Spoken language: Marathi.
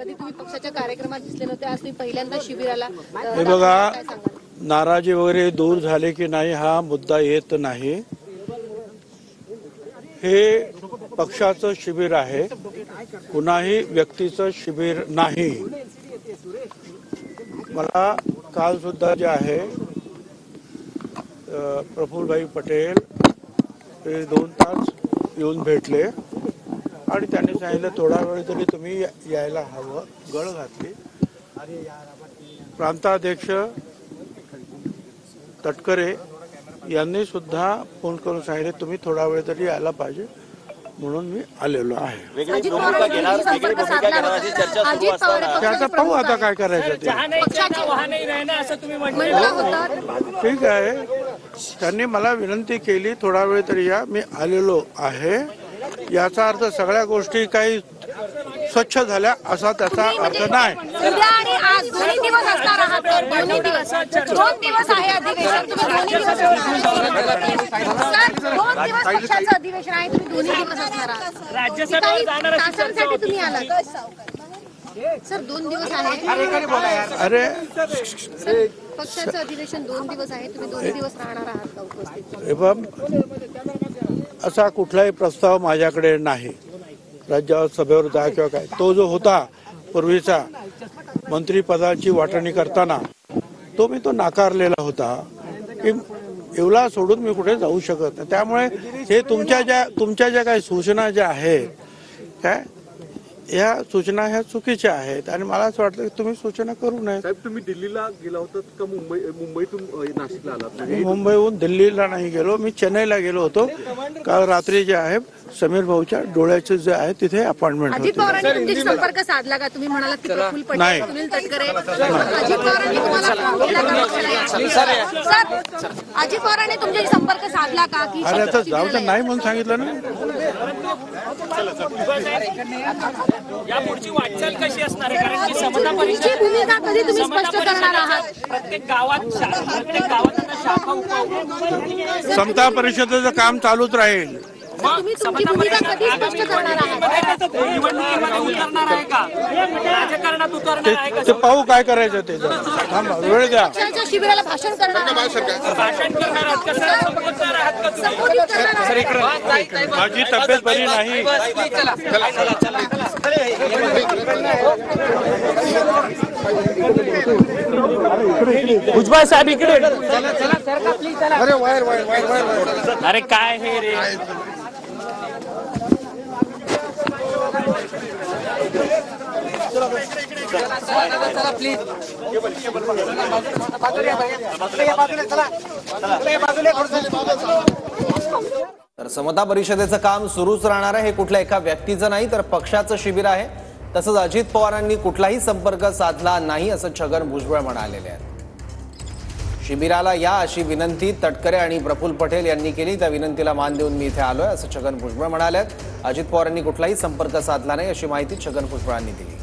कधी तुम्ही पक्षाच्या कार्यक्रमात दिसले नव्हते, आज तुम्ही पहिल्यांदा शिबिराला हे बघा, नाराजी वगैरे दूर झाले की नाही हा मुद्दा येत नाही। हे पक्षाचं शिबिर आहे, कुणाही व्यक्तीचं शिबिर नाही। मला काल सुद्धा जे आहे प्रफुल्लभाई पटेल हे 2 तास येऊन भेटले आणि त्यांनी सांगितलं थोडा वेळ तरी तुम्ही यायला हवं, गळ घातली। प्रांताध्यक्ष तटकरे यांनी सुद्धा फोन करून सांगितले तुम्ही थोडा वेळ तरी यायला पाहिजे, म्हणून मी आलेलो आहे। त्याचा पाहू आता काय करायचं ते। ठीक आहे, त्यांनी मला विनंती केली थोडा वेळ तरी या, मी आलेलो आहे। याचा अर्थ सगळ्या गोष्टी काही स्वच्छ झाल्या असा त्याचा अर्थ नाही। उद्या आणि आज दोन्ही दिवस असणार आहात, दोन्ही दिवस 2 दिवस आहे अधिवेशन, तुम्ही दोन्ही दिवस सर 2 दिवस पक्षाचं अधिवेशन आहे, तुम्ही दोन्ही दिवस असणार आहात। राज्यसभेवर जाणार तासांसाठी तुम्ही आलात सर, 2 दिवस आहे। अरे पक्षाचं अधिवेशन 2 दिवस आहे, तुम्ही 2 दिवस राहणार आहात का उपस्थित? एवं असा कुठलाही प्रस्ताव माझ्याकडे नाही राज्यसभेवर जा किंवा काय। तो जो होता पूर्वीचा मंत्रिपदाची वाटणी करताना तो मी नाकारलेला होता की एवढा सोडून मी कुठे जाऊ शकत नाही। त्यामुळे हे तुमच्या ज्या काही सूचना ज्या आहेत काय या सूचना ह्या चुकीच्या आहेत आणि मला असं वाटतं की तुम्ही सूचना करू नये। साहेब तुम्ही दिल्लीला गेला होतात का मुंबईतून नाशिकला आलात? मी मुंबईहून दिल्लीला नाही गेलो, मी चेन्नईला गेलो होतो। काल रात्री जे आहे समीर भाऊच्या डोळ्याचे जे आहे तिथे अपॉइंटमेंट होती। अजित पवारांनी तुमच्याशी संपर्क साधला का? तुम्ही म्हणालात की प्रफुल्ल पटेल, सुनील तटकरे, अजित पवारांनी तुम्हाला फोन केला का? सर अजित पवारांनी तुमच्याशी संपर्क साधला का? की अरे आता जाऊ तर नाही म्हणून सांगितलं ना। या पुढची वाटचाल कशी असणार आहे? कारण की समता तुमची भूमिका कधी तुम्ही स्पष्ट करणार आहात? प्रत्येक गावात आता शाखा समता परिषदेचं काम चालूच राहील। तुम्ही तुमची भूमिका कधी स्पष्ट करणार आहात? निवडणुकीमध्ये उतरणार आहे का? राजकारणात उतरणार आहे का? ते पाहू काय करायचं ते। थांबा, वेळ द्या। पक्षाच्या शिबिराला भाषण करणार आहात? भाषण करणार आहात का? संबोधणार आहात का तुम्ही? संबोधित करणार आहात? माझी तब्येत बरी नाही। भुजबळ साहेब इकडे। अरे काय हे रे, तर समता परिषदेचं काम सुरूच राहणार आहे। हे कुठल्या एका व्यक्तीचं नाही तर पक्षाचं शिबिर आहे। तसंच अजित पवारांनी कुठलाही संपर्क साधला नाही असं छगन भुजबळ म्हणालेले आहेत। शिबिराला या अशी विनंती तटकरे आणि प्रफुल्ल पटेल यांनी केली, त्या विनंतीला मान देऊन मी इथे आलोय असं छगन भुजबळ म्हणाले। अजित पवारांनी कुठलाही संपर्क साधला नाही अशी माहिती छगन भुजबळांनी दिली।